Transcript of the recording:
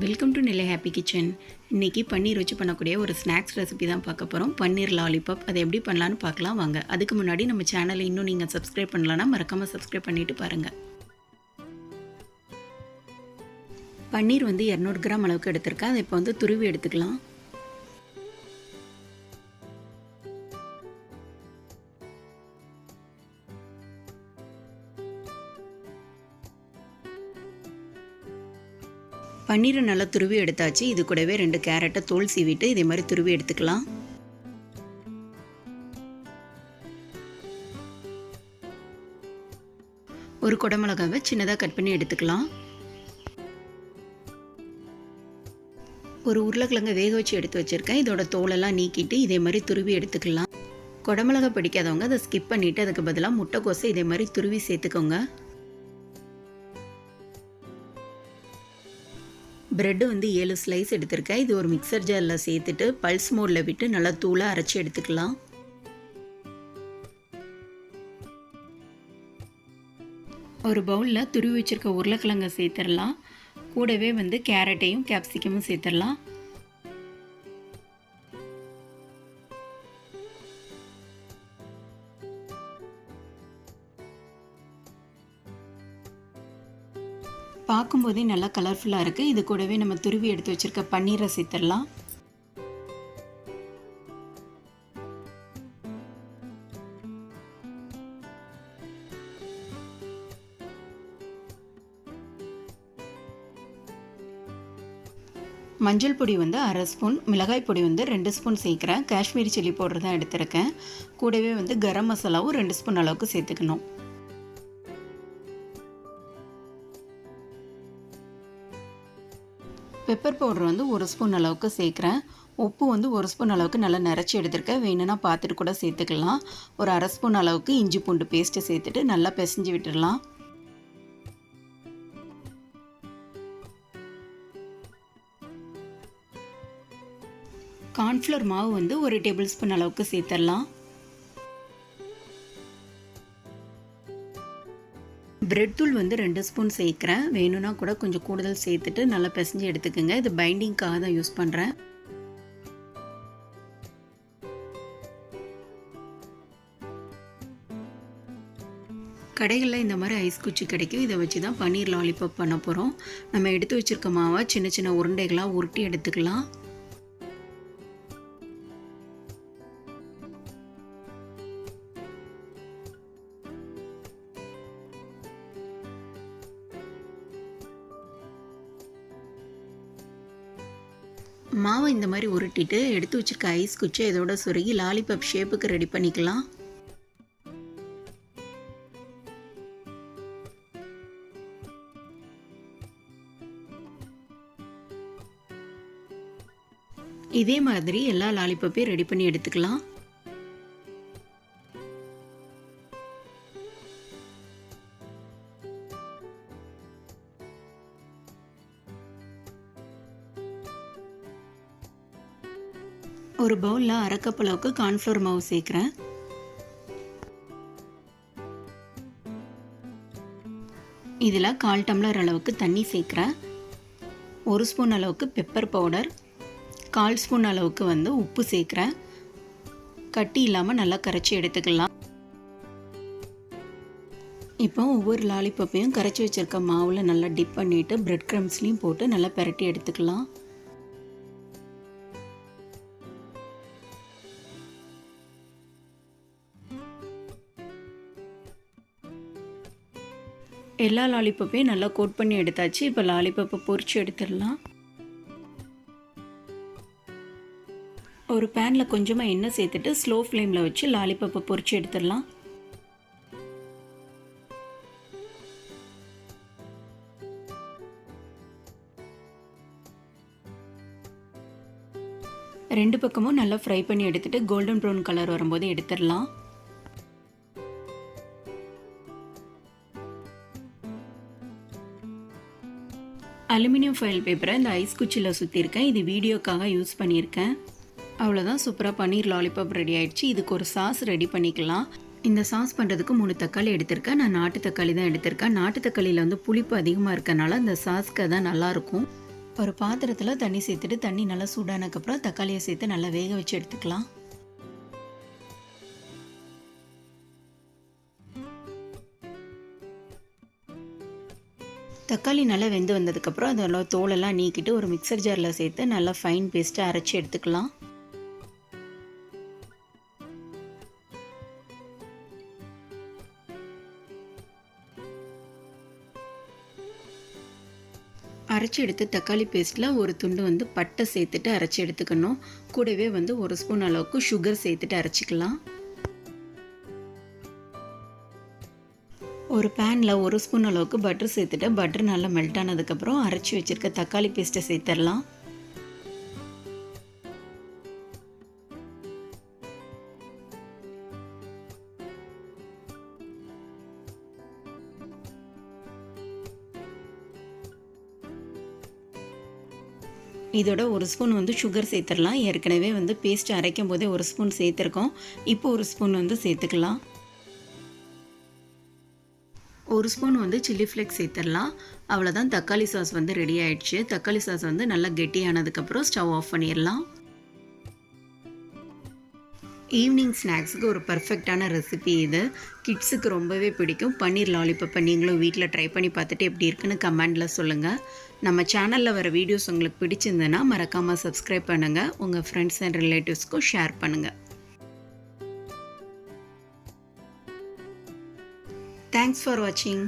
Welcome to நிலை happy kitchen. இன்றைக்கி பன்னீர் வச்சு பண்ணக்கூடிய ஒரு ஸ்நாக்ஸ் ரெசிபி தான் பார்க்க போகிறோம். பன்னீர் லாலிபாப். அதை எப்படி பண்ணலான்னு பார்க்கலாம் வாங்க. அதுக்கு முன்னாடி நம்ம சேனலை இன்னும் நீங்கள் சப்ஸ்கிரைப் பண்ணலன்னா மறக்காமல் சப்ஸ்கிரைப் பண்ணிவிட்டு பாருங்கள். பன்னீர் 200 கிராம் அளவுக்கு எடுத்திருக்கேன். அதை இப்போ துருவி எடுத்துக்கலாம். பன்னீரை நல்லா துருவி எடுத்தாச்சு. இது கூடவே 2 கேரட்டை தோல் சீவிட்டு இதே மாதிரி துருவி எடுத்துக்கலாம். ஒரு குடமிளகாவை சின்னதாக கட் பண்ணி எடுத்துக்கலாம். ஒரு உருளைக்கிழங்கை வேக வச்சு எடுத்து வச்சுருக்கேன். இதோட தோலெல்லாம் நீக்கிட்டு இதே மாதிரி துருவி எடுத்துக்கலாம். குடமிளகா பிடிக்காதவங்க அதை ஸ்கிப் பண்ணிவிட்டு அதுக்கு பதிலாக முட்டைக்கோசை இதே மாதிரி துருவி சேர்த்துக்கோங்க. ப்ரெட்டு 7 ஸ்லைஸ் எடுத்திருக்கேன். இது ஒரு மிக்சர் ஜாரில் சேர்த்துட்டு பல்ஸ் மோடில் விட்டு நல்லா தூளாக அரைச்சி எடுத்துக்கலாம். ஒரு பவுலில் துருவி வச்சுருக்க உருளைக்கிழங்கை சேர்த்துடலாம். கூடவே கேரட்டையும் கேப்சிகமும் சேர்த்துடலாம். பார்க்கும்போதே நல்லா கலர்ஃபுல்லாக இருக்குது. இது கூடவே நம்ம துருவி எடுத்து வச்சுருக்க பன்னீரை சேர்த்துடலாம். மஞ்சள் பொடி 1/2 ஸ்பூன், மிளகாய் பொடி 2 ஸ்பூன் சேர்க்குறேன். காஷ்மீரி சில்லி பவுடர் தான் எடுத்துருக்கேன். கூடவே கரம் மசாலாவும் 2 ஸ்பூன் அளவுக்கு சேர்த்துக்கணும். பெப்பர் பவுடர் 1 ஸ்பூன் அளவுக்கு சேர்க்குறேன். உப்பு 1 ஸ்பூன் அளவுக்கு நல்லா நிறச்சி எடுத்துருக்கேன். வேணும்னா பார்த்துட்டு கூட சேர்த்துக்கலாம். ஒரு 1/2 ஸ்பூன் அளவுக்கு இஞ்சி பூண்டு பேஸ்ட்டு சேர்த்துட்டு நல்லா பிசைஞ்சு விட்டுடலாம். கார்ன்ஃப்ளவர் மாவு 1 டேபிள் ஸ்பூன் அளவுக்கு சேர்த்துடலாம். பிரெட் தூள் 2 ஸ்பூன் சேர்க்குறேன். வேணும்னா கூட கொஞ்சம் கூடுதல் சேர்த்துட்டு நல்லா பிசைஞ்சு எடுத்துக்கோங்க. இது பைண்டிங்காக தான் யூஸ் பண்ணுறேன். கடைகளில் இந்த மாதிரி ஐஸ் குச்சி கிடைக்கும். இதை வச்சு தான் பன்னீர் லாலிபாப் பண்ண போகிறோம். நம்ம எடுத்து வச்சுருக்க மாவை சின்ன சின்ன உருண்டைகளாக உருட்டி எடுத்துக்கலாம். மாவை இந்த மாதிரி உருட்டிட்டு எடுத்து வச்சுருக்க ஐஸ் குச்சி இதோட சொருகி லாலிபாப் ஷேப்புக்கு ரெடி பண்ணிக்கலாம். இதே மாதிரி எல்லா லாலிபாப்பையும் ரெடி பண்ணி எடுத்துக்கலாம். ஒரு பவுலில் 1/2 கப் அளவுக்கு கார்ன்ஃப்ளவர் மாவு சேர்க்குறேன். இதில் 1/4 டம்ளர் அளவுக்கு தண்ணி சேர்க்குறேன். 1 ஸ்பூன் அளவுக்கு பெப்பர் பவுடர், 1/4 ஸ்பூன் அளவுக்கு உப்பு சேர்க்குறேன். கட்டி இல்லாமல் நல்லா கரைச்சி எடுத்துக்கலாம். இப்போ ஒவ்வொரு லாலிபாப்பையும் கரைச்சி வச்சுருக்க மாவில் நல்லா டிப் பண்ணிவிட்டு பிரெட் க்ரம்ஸ்லையும் போட்டு நல்லா பிரட்டி எடுத்துக்கலாம். எல்லா லாலிபாப்பையும் நல்லா கோட் பண்ணி எடுத்தாச்சு. இப்போ லாலிபாப்பை பொரிச்சு எடுத்துடலாம். ஒரு பேனில் கொஞ்சமாக எண்ணெய் சேர்த்துட்டு ஸ்லோ ஃப்ளேமில் வச்சு லாலிபாப்பை பொரிச்சு எடுத்துடலாம். ரெண்டு பக்கமும் நல்லா ஃப்ரை பண்ணி எடுத்துட்டு கோல்டன் ப்ரௌன் கலர் வரும்போது எடுத்துடலாம். அலுமினியம் ஃபாயில் பேப்பரை இந்த ஐஸ் குச்சியில் சுற்றிருக்கேன். இது வீடியோக்காக யூஸ் பண்ணியிருக்கேன். அவ்வளோதான், சூப்பராக பன்னீர் லாலிபாப் ரெடி ஆகிடுச்சு. இதுக்கு ஒரு சாஸ் ரெடி பண்ணிக்கலாம். இந்த சாஸ் பண்ணுறதுக்கு 3 தக்காளி எடுத்திருக்கேன். நான் நாட்டு தக்காளி தான் எடுத்திருக்கேன். நாட்டு தக்காளியில் புளிப்பு அதிகமாக இருக்கனால இந்த சாஸ்க்கு தான் நல்லாயிருக்கும். ஒரு பாத்திரத்தில் தண்ணி சேர்த்துட்டு தண்ணி நல்லா சூடானதுக்கப்புறம் தக்காளியை சேர்த்து நல்லா வேக வச்சு எடுத்துக்கலாம். தக்காளி நல்லா வெந்து வந்ததுக்கப்புறம் அதோட தோலெல்லாம் நீக்கிட்டு ஒரு மிக்சர் ஜாரில் சேர்த்து நல்லா ஃபைன் பேஸ்ட்டாக அரைச்சி எடுத்துக்கலாம். அரைச்சி எடுத்து தக்காளி பேஸ்ட்டில் ஒரு துண்டு பட்டை சேர்த்துட்டு அரைச்சி எடுத்துக்கணும். கூடவே ஒரு ஸ்பூன் அளவுக்கு சுகர் சேர்த்துட்டு அரைச்சிக்கலாம். ஒரு பேனில் ஒரு ஸ்பூன் அளவுக்கு பட்டர் சேர்த்துட்டு பட்டர் நல்லா மெல்ட் ஆனதுக்கப்புறம் அரைச்சி வச்சுருக்க தக்காளி பேஸ்ட்டை சேர்த்துடலாம். இதோட ஒரு ஸ்பூன் சுகர் சேர்த்துடலாம். ஏற்கனவே பேஸ்ட் அரைக்கும் போதே ஒரு ஸ்பூன் சேர்த்துருக்கோம். இப்போ ஒரு ஸ்பூன் சேர்த்துக்கலாம். ஒரு ஸ்பூன் சில்லி ஃப்ளேக்ஸ் சேர்த்துடலாம். அவ்வளோதான், தக்காளி சாஸ் ரெடி ஆயிடுச்சு. தக்காளி சாஸ் நல்லா கெட்டியானதுக்கப்புறம் ஸ்டவ் ஆஃப் பண்ணிடலாம். ஈவினிங் ஸ்நாக்ஸுக்கு ஒரு பர்ஃபெக்டான ரெசிபி இது. கிட்ஸுக்கு ரொம்பவே பிடிக்கும். பன்னீர் லாலிபப்பை நீங்களும் வீட்டில் ட்ரை பண்ணி பார்த்துட்டு எப்படி இருக்குன்னு கமெண்டில் சொல்லுங்கள். நம்ம சேனலில் வர வீடியோஸ் உங்களுக்கு பிடிச்சிருந்ததுன்னா மறக்காமல் சப்ஸ்கிரைப் பண்ணுங்கள். உங்கள் ஃப்ரெண்ட்ஸ் அண்ட் ரிலேட்டிவ்ஸ்க்கும் ஷேர் பண்ணுங்கள். Thanks for watching.